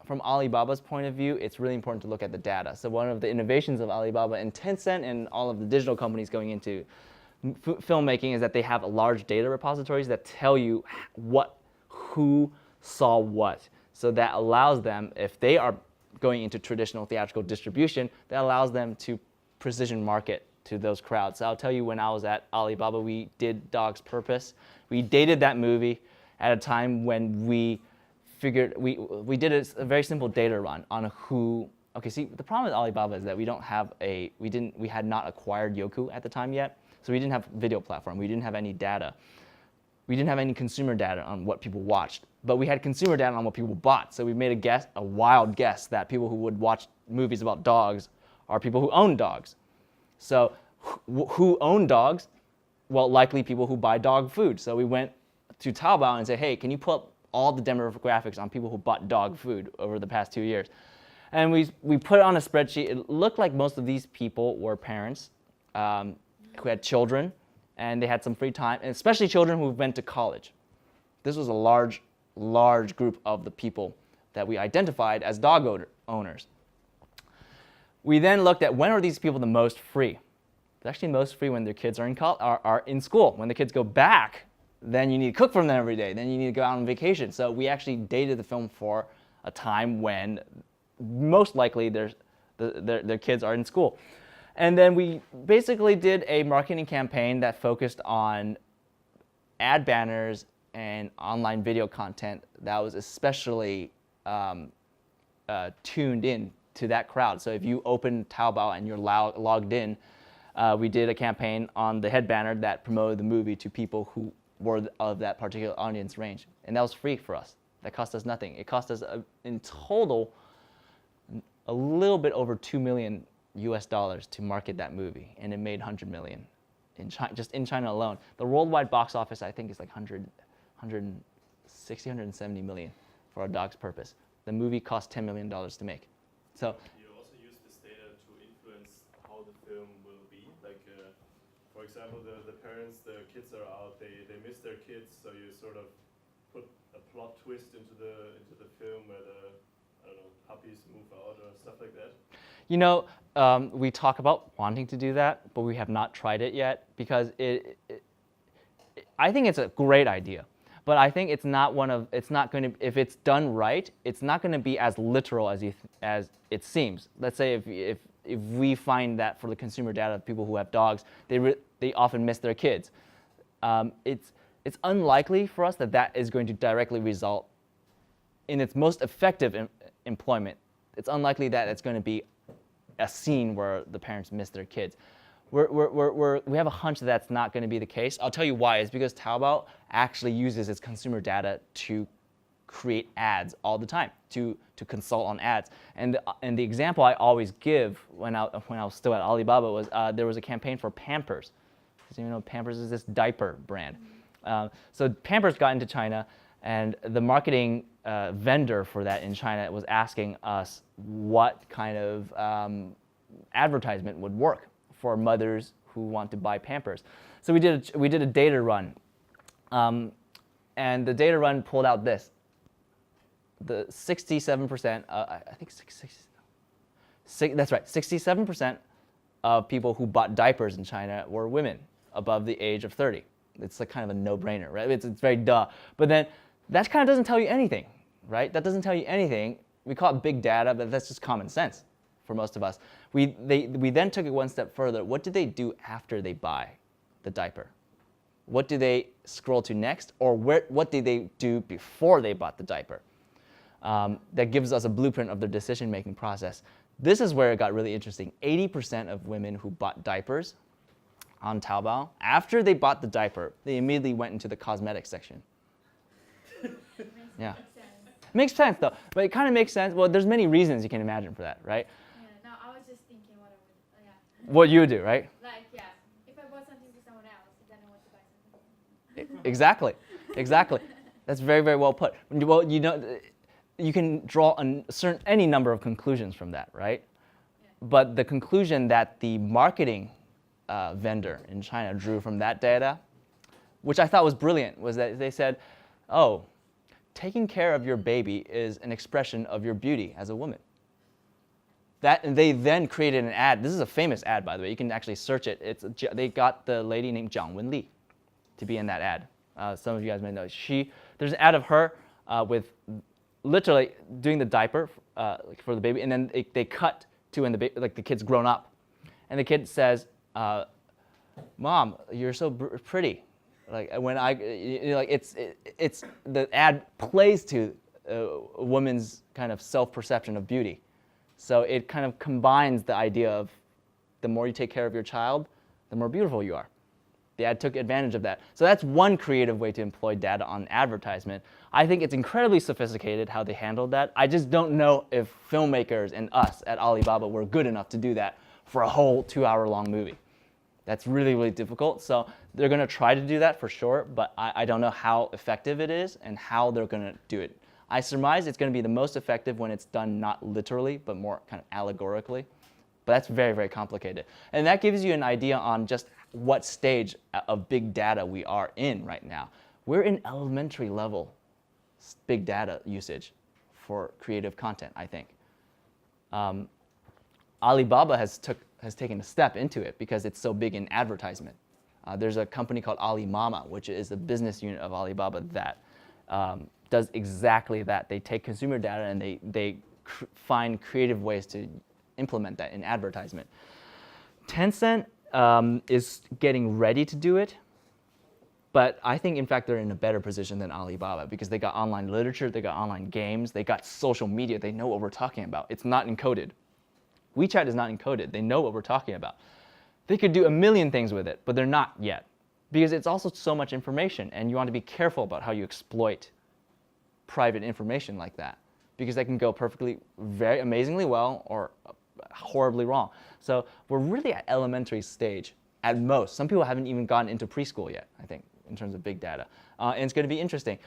from Alibaba's point of view, it's really important to look at the data. So one of the innovations of Alibaba and Tencent and all of the digital companies going into filmmaking is that they have large data repositories that tell you who saw what. So that allows them, if they are going into traditional theatrical distribution, that allows them to precision market to those crowds. So I'll tell you, when I was at Alibaba, we did Dog's Purpose. We dated that movie at a time when we figured, we did a very simple data run on who. Okay, see, the problem with Alibaba is that we had not acquired Youku at the time yet, so we didn't have a video platform. We didn't have any data. We didn't have any consumer data on what people watched, but we had consumer data on what people bought. So we made a wild guess that people who would watch movies about dogs are people who own dogs. So who own dogs? Well, likely people who buy dog food. So we went to Taobao and said, hey, can you put up all the demographics on people who bought dog food over the past 2 years? And we put it on a spreadsheet. It looked like most of these people were parents who had children, and they had some free time, and especially children who went to college. This was a large group of the people that we identified as dog owners. We then looked at when are these people the most free. They're actually most free when their kids are in school. When the kids go back, then you need to cook for them every day. Then you need to go out on vacation. So we actually dated the film for a time when most likely their kids are in school. And then we basically did a marketing campaign that focused on ad banners and online video content that was especially tuned in to that crowd. So if you open Taobao and you're logged in, we did a campaign on the head banner that promoted the movie to people who were of that particular audience range. And that was free for us. That cost us nothing. It cost us, in total, a little bit over $2 million to market that movie, and it made 100 million in China, just in China alone. The worldwide box office, I think, is like 170 million for A Dog's Purpose. The movie cost $10 million to make. So you also use this data to influence how the film will be. Like, for example, the parents, the kids are out, they miss their kids, so you sort of put a plot twist into the film where the, I don't know, puppies move out or stuff like that. You know, we talk about wanting to do that, but we have not tried it yet because I think it's a great idea, but I think it's not going to, if it's done right, it's not going to be as literal as it seems. Let's say if we find that for the consumer data of people who have dogs, they often miss their kids. It's unlikely for us that is going to directly result in its most effective employment. It's unlikely that it's going to be a scene where the parents miss their kids. We have a hunch that that's not going to be the case. I'll tell you why. It's because Taobao actually uses its consumer data to create ads all the time, to consult on ads. And the example I always give when I was still at Alibaba was there was a campaign for Pampers. Because, you know, Pampers is this diaper brand. So Pampers got into China, and the marketing vendor for that in China was asking us what kind of advertisement would work for mothers who want to buy Pampers. So we did a data run, and the data run pulled out this: the 67%, I think that's right, 67% of people who bought diapers in China were women above the age of 30. It's like kind of a no-brainer, right? It's very duh. But then that kind of doesn't tell you anything, right? That doesn't tell you anything. We call it big data, but that's just common sense for most of us. We then took it one step further. What do they do after they buy the diaper? What do they scroll to next? Or what did they do before they bought the diaper? That gives us a blueprint of their decision-making process. This is where it got really interesting. 80% of women who bought diapers on Taobao, after they bought the diaper, they immediately went into the cosmetics section. Yeah. Makes sense though, but it kind of makes sense. Well, there's many reasons you can imagine for that, right? Yeah, no, I was just thinking what I would, yeah. What you would do, right? Like, yeah, if I bought something for someone else, then I want to buy something. Exactly, exactly. That's very, very well put. Well, you know, you can draw any number of conclusions from that, right? Yeah. But the conclusion that the marketing vendor in China drew from that data, which I thought was brilliant, was that they said, oh, taking care of your baby is an expression of your beauty as a woman. That, and they then created an ad. This is a famous ad, by the way. You can actually search it. They got the lady named Zhang to be in that ad. Some of you guys may know. There's an ad of her with literally doing the diaper for the baby, and then they cut to when the kid's grown up, and the kid says, "Mom, you're so pretty." Like when it's the ad plays to a woman's kind of self-perception of beauty. So it kind of combines the idea of the more you take care of your child, the more beautiful you are. The ad took advantage of that. So that's one creative way to employ data on advertisement. I think it's incredibly sophisticated how they handled that. I just don't know if filmmakers and us at Alibaba were good enough to do that for a whole 2-hour-long movie. That's really, really difficult. So they're going to try to do that for sure, but I don't know how effective it is and how they're going to do it. I surmise it's going to be the most effective when it's done not literally, but more kind of allegorically. But that's very, very complicated. And that gives you an idea on just what stage of big data we are in right now. We're in elementary level big data usage for creative content, I think. Alibaba has taken a step into it because it's so big in advertisement. There's a company called Alimama, which is a business unit of Alibaba that does exactly that. They take consumer data and they find creative ways to implement that in advertisement. Tencent is getting ready to do it, but I think in fact they're in a better position than Alibaba because they got online literature, they got online games, they got social media, they know what we're talking about. It's not encoded. WeChat is not encoded. They know what we're talking about. They could do a million things with it, but they're not yet because it's also so much information and you want to be careful about how you exploit private information like that because that can go perfectly, very amazingly well or horribly wrong. So we're really at elementary stage at most. Some people haven't even gotten into preschool yet, I think, in terms of big data. And it's going to be interesting.